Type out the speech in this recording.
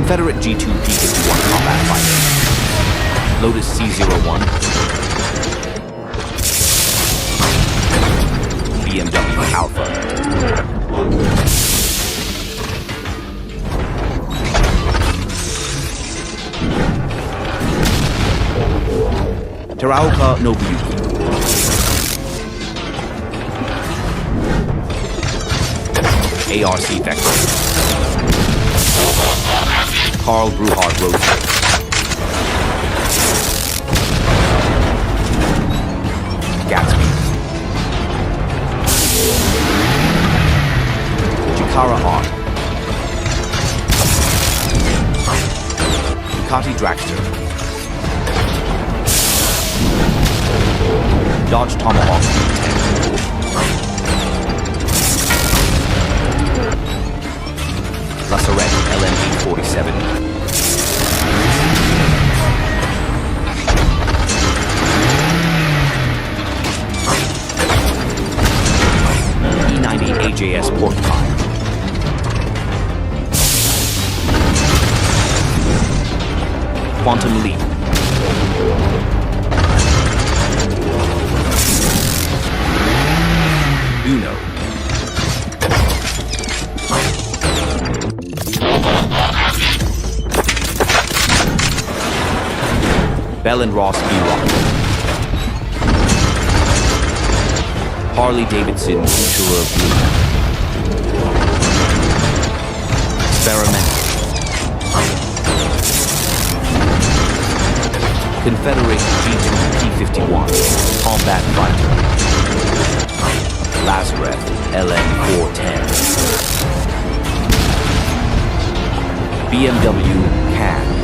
Confederate G2 P-51 combat fighter. Lotus C-01. BMW Alpha. Teraoka Nobuyuki. ARC Vector. Karl Bruhard Rosa. Gatsby. Jakara R. Ducati Dragster. Dodge Tomahawk V10. Lassarette LM847. E90 AJS Porcupine. Quantum Leap. Uno. Bell & Ross B-Rock. Harley-Davidson Futura Blue. Experimental. Confederate G2 P-51 Combat Fighter. Lazareth LM410. BMW Can.